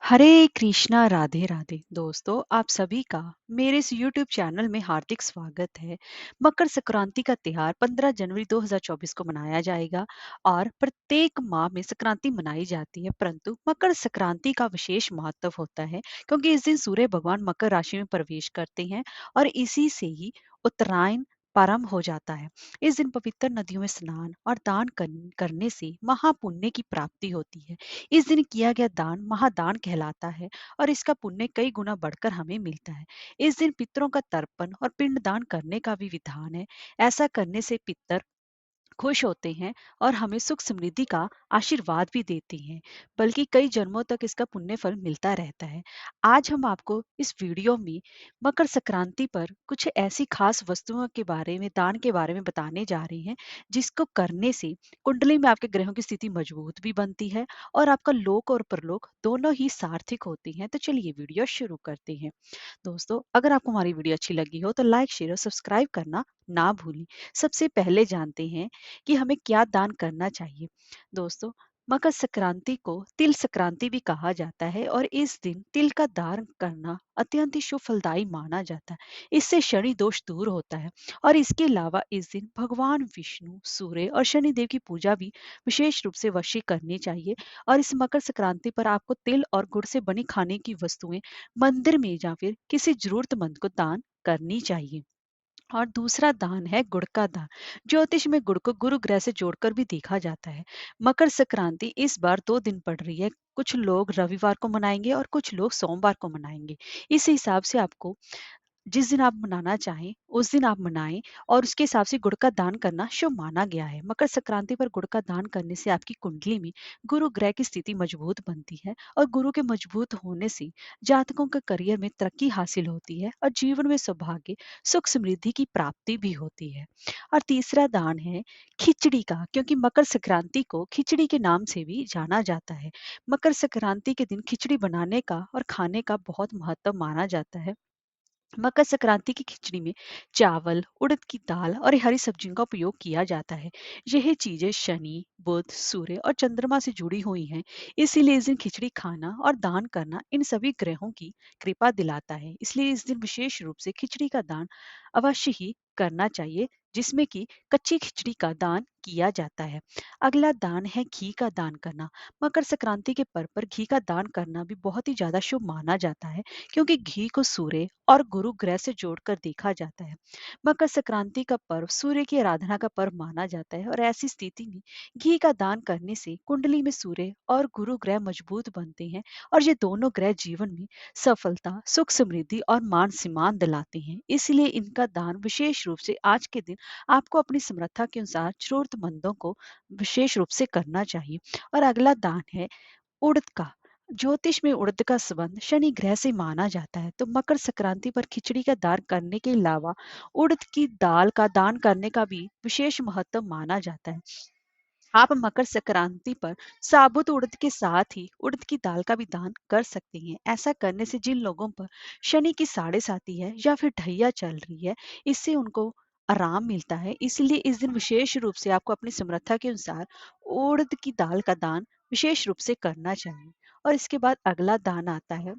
हरे कृष्णा राधे राधे दोस्तों, आप सभी का मेरे इस YouTube चैनल में हार्दिक स्वागत है। मकर संक्रांति का त्योहार 15 जनवरी 2024 को मनाया जाएगा और प्रत्येक माह में संक्रांति मनाई जाती है, परंतु मकर संक्रांति का विशेष महत्व होता है क्योंकि इस दिन सूर्य भगवान मकर राशि में प्रवेश करते हैं और इसी से ही उत्तरायण प्रारंभ हो जाता है। इस दिन पवित्र नदियों में स्नान और दान करने से महापुण्य की प्राप्ति होती है। इस दिन किया गया दान महादान कहलाता है और इसका पुण्य कई गुना बढ़कर हमें मिलता है। इस दिन पितरों का तर्पण और पिंडदान करने का भी विधान है। ऐसा करने से पितर खुश होते हैं और हमें सुख समृद्धि का आशीर्वाद भी देते हैं, बल्कि कई जन्मों तक इसका पुण्य फल मिलता रहता है। आज हम आपको इस वीडियो में मकर संक्रांति पर कुछ ऐसी खास वस्तुओं के बारे में, दान के बारे में बताने जा रहे हैं, जिसको करने से कुंडली में आपके ग्रहों की स्थिति मजबूत भी बनती है और आपका लोक और परलोक दोनों ही सार्थक होती हैं। तो चलिए वीडियो शुरू करते हैं। दोस्तों, अगर आपको हमारी वीडियो अच्छी लगी हो तो लाइक, शेयर और सब्सक्राइब करना ना भूलें। सबसे पहले जानते हैं कि हमें क्या दान करना चाहिए। दोस्तों, मकर संक्रांति को तिल संक्रांति भी कहा जाता है और इस दिन तिल का दान करना अत्यंत ही शुभ फलदायी माना जाता है। इससे शनि दोष दूर होता है और इसके अलावा इस दिन भगवान विष्णु, सूर्य और शनि देव की पूजा भी विशेष रूप से अवश्य करनी चाहिए। और इस मकर संक्रांति पर आपको तिल और गुड़ से बनी खाने की वस्तुएं मंदिर में या फिर किसी जरूरतमंद को दान करनी चाहिए। और दूसरा दान है गुड़ का दान। ज्योतिष में गुड़ को गुरु ग्रह से जोड़कर भी देखा जाता है। मकर संक्रांति इस बार 2 दिन पड़ रही है। कुछ लोग रविवार को मनाएंगे और कुछ लोग सोमवार को मनाएंगे। इस हिसाब से आपको जिस दिन आप मनाना चाहें उस दिन आप मनाएं और उसके हिसाब से गुड़ का दान करना शुभ माना गया है। मकर संक्रांति पर गुड़ का दान करने से आपकी कुंडली में गुरु ग्रह की स्थिति मजबूत बनती है और गुरु के मजबूत होने से जातकों के करियर में तरक्की हासिल होती है और जीवन में सौभाग्य, सुख समृद्धि की प्राप्ति भी होती है। और तीसरा दान है खिचड़ी का, क्योंकि मकर संक्रांति को खिचड़ी के नाम से भी जाना जाता है। मकर संक्रांति के दिन खिचड़ी बनाने का और खाने का बहुत महत्व माना जाता है। मकर संक्रांति की खिचड़ी में चावल, उड़द की दाल और हरी सब्जियों का उपयोग किया जाता है। यह चीजें शनि, बुध, सूर्य और चंद्रमा से जुड़ी हुई हैं। इसीलिए इस दिन खिचड़ी खाना और दान करना इन सभी ग्रहों की कृपा दिलाता है। इसलिए इस दिन विशेष रूप से खिचड़ी का दान अवश्य ही करना चाहिए, जिसमें कि कच्ची खिचड़ी का दान किया जाता है। अगला दान है घी का दान करना। मकर संक्रांति के पर्व पर घी का दान करना भी बहुत ही ज्यादा शुभ माना जाता है, क्योंकि घी को सूर्य और गुरु ग्रह से जोड़कर देखा जाता है। मकर संक्रांति का पर्व सूर्य की आराधना का पर्व माना जाता है और ऐसी स्थिति में घी का दान करने से कुंडली में सूर्य और गुरु ग्रह मजबूत बनते हैं और ये दोनों ग्रह जीवन में सफलता, सुख समृद्धि और मान सम्मान दिलाते हैं। इसलिए इनका दान विशेष रूप से आज के दिन आपको अपनी समर्था के अनुसार जरूरतमंदों को विशेष रूप से करना चाहिए। और अगला दान है उड़द का। ज्योतिष में उड़द का संबंध शनि ग्रह से माना जाता है, तो मकर संक्रांति पर खिचड़ी का दान करने के अलावा उड़द की दाल का दान करने का भी विशेष महत्व माना जाता है। आप मकर संक्रांति पर साबुत उड़द के साथ ही उड़द की दाल का भी दान कर सकते हैं। ऐसा करने से जिन लोगों पर शनि की साढ़े साती है या फिर ढैया चल रही है, इससे उनको आराम मिलता है। इसलिए इस दिन विशेष रूप से आपको अपनी समर्था के अनुसार उड़द की दाल का दान विशेष रूप से करना चाहिए। और इसके बाद अगला दान आता है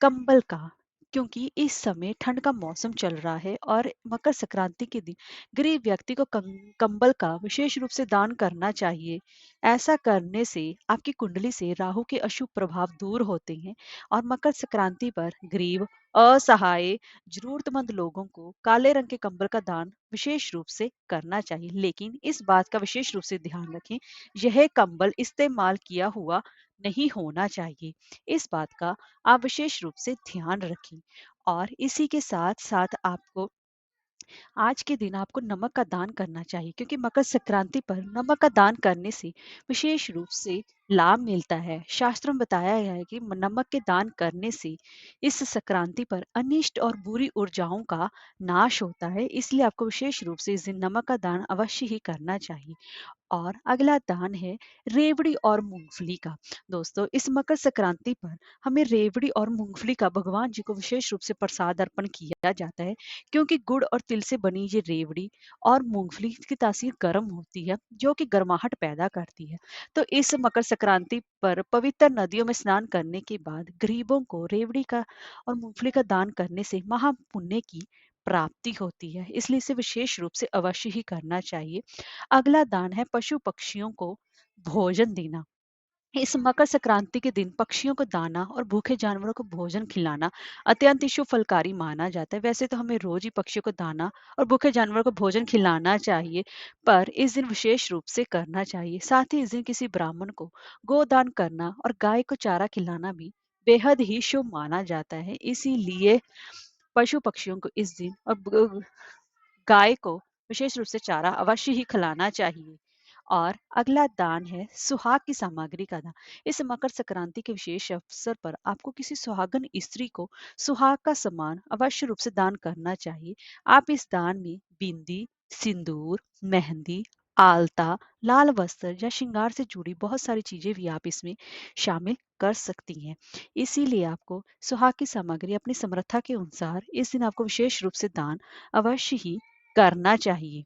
कंबल का, क्योंकि इस समय ठंड का मौसम चल रहा है और मकर संक्रांति के दिन गरीब व्यक्ति को कंबल का विशेष रूप से दान करना चाहिए। ऐसा करने से आपकी कुंडली से राहु के अशुभ प्रभाव दूर होते हैं और मकर संक्रांति पर गरीब, असहाय, जरूरतमंद लोगों को काले रंग के कंबल का दान विशेष रूप से करना चाहिए। लेकिन इस बात का विशेष रूप से ध्यान रखें, यह कंबल इस्तेमाल किया हुआ नहीं होना चाहिए। इस बात का आप विशेष रूप से ध्यान रखें। और इसी के साथ साथ आपको आज के दिन आपको नमक का दान करना चाहिए, क्योंकि मकर संक्रांति पर नमक का दान करने से विशेष रूप से लाभ मिलता है। शास्त्रों में बताया गया है कि नमक के दान करने से इस संक्रांति पर अनिष्ट और बुरी ऊर्जाओं का नाश होता है। इसलिए आपको विशेष रूप से इस दिन नमक का दान अवश्य ही करना चाहिए। और अगला दान है रेवड़ी और मूंगफली का। दोस्तों, इस मकर संक्रांति पर हमें रेवड़ी और मूंगफली का भगवान जी को विशेष रूप से प्रसाद अर्पण किया जाता है, क्योंकि गुड़ और तिल से बनी ये रेवड़ी और मूंगफली की तासीर गर्म होती है, जो कि गर्माहट पैदा करती है। तो इस मकर संक्रांति पर पवित्र नदियों में स्नान करने के बाद गरीबों को रेवड़ी का और मूंगफली का दान करने से महापुण्य की प्राप्ति होती है, इसलिए इसे विशेष रूप से अवश्य ही करना चाहिए। अगला दान है पशु पक्षियों को भोजन देना। इस मकर संक्रांति के दिन पक्षियों को दाना और भूखे जानवरों को भोजन खिलाना अत्यंत ही शुभ फलकारी माना जाता है। वैसे तो हमें रोज ही पक्षियों को दाना और भूखे जानवरों को भोजन खिलाना चाहिए, पर इस दिन विशेष रूप से करना चाहिए। साथ ही इस दिन किसी ब्राह्मण को गोदान करना और गाय को चारा खिलाना भी बेहद ही शुभ माना जाता है। इसीलिए पशु पक्षियों को इस दिन और गाय को विशेष रूप से चारा अवश्य ही खिलाना चाहिए। और अगला दान है सुहाग की सामग्री का दान। इस मकर संक्रांति के विशेष अवसर पर आपको किसी सुहागन स्त्री को सुहाग का सामान अवश्य रूप से दान करना चाहिए। आप इस दान में बिंदी, सिंदूर, मेहंदी, आलता, लाल वस्त्र या श्रृंगार से जुड़ी बहुत सारी चीजें भी आप इसमें शामिल कर सकती हैं। इसीलिए आपको सुहाग की सामग्री अपनी समर्था के अनुसार इस दिन आपको विशेष रूप से दान अवश्य ही करना चाहिए।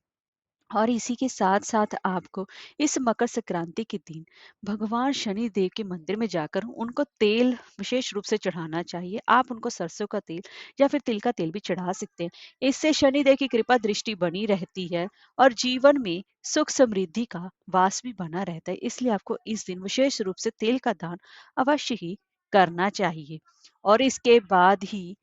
और इसी के साथ साथ आपको इस मकर संक्रांति के दिन भगवान शनि देव के मंदिर में जाकर उनको तेल विशेष रूप से चढ़ाना चाहिए। आप उनको सरसों का तेल या फिर तिल का तेल भी चढ़ा सकते हैं। इससे शनि देव की कृपा दृष्टि बनी रहती है और जीवन में सुख समृद्धि का वास भी बना रहता है। इसलिए आपको इस दिन विशेष रूप से तेल का दान अवश्य ही करना चाहिए। और इसके बाद ही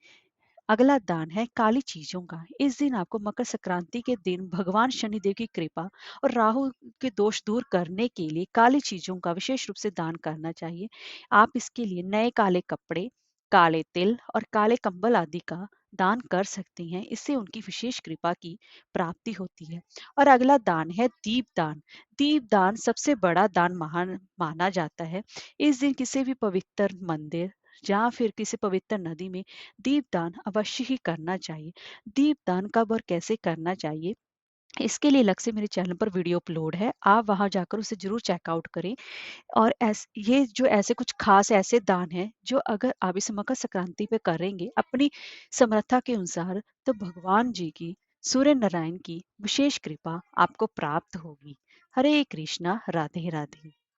अगला दान है काली चीजों का। इस दिन आपको मकर संक्रांति के दिन भगवान शनिदेव की कृपा और राहु के दोष दूर करने के लिए काली चीजों का विशेष रूप से दान करना चाहिए। आप इसके लिए नए काले कपड़े, काले तिल और काले कंबल आदि का दान कर सकते हैं। इससे उनकी विशेष कृपा की प्राप्ति होती है। और अगला दान है दीप दान। दीप दान सबसे बड़ा दान महान माना जाता है। इस दिन किसी भी पवित्र मंदिर या फिर किसी पवित्र नदी में दीपदान अवश्य ही करना चाहिए। दीपदान कब और कैसे करना चाहिए, इसके लिए अलग से मेरे चैनल पर वीडियो अपलोड है। आप वहां जाकर उसे जरूर चेकआउट करें। और ये जो ऐसे कुछ खास ऐसे दान हैं जो अगर आप इस मकर संक्रांति पे करेंगे अपनी समर्था के अनुसार, तो भगवान जी की, सूर्य नारायण की विशेष कृपा आपको प्राप्त होगी। हरे कृष्णा, राधे राधे।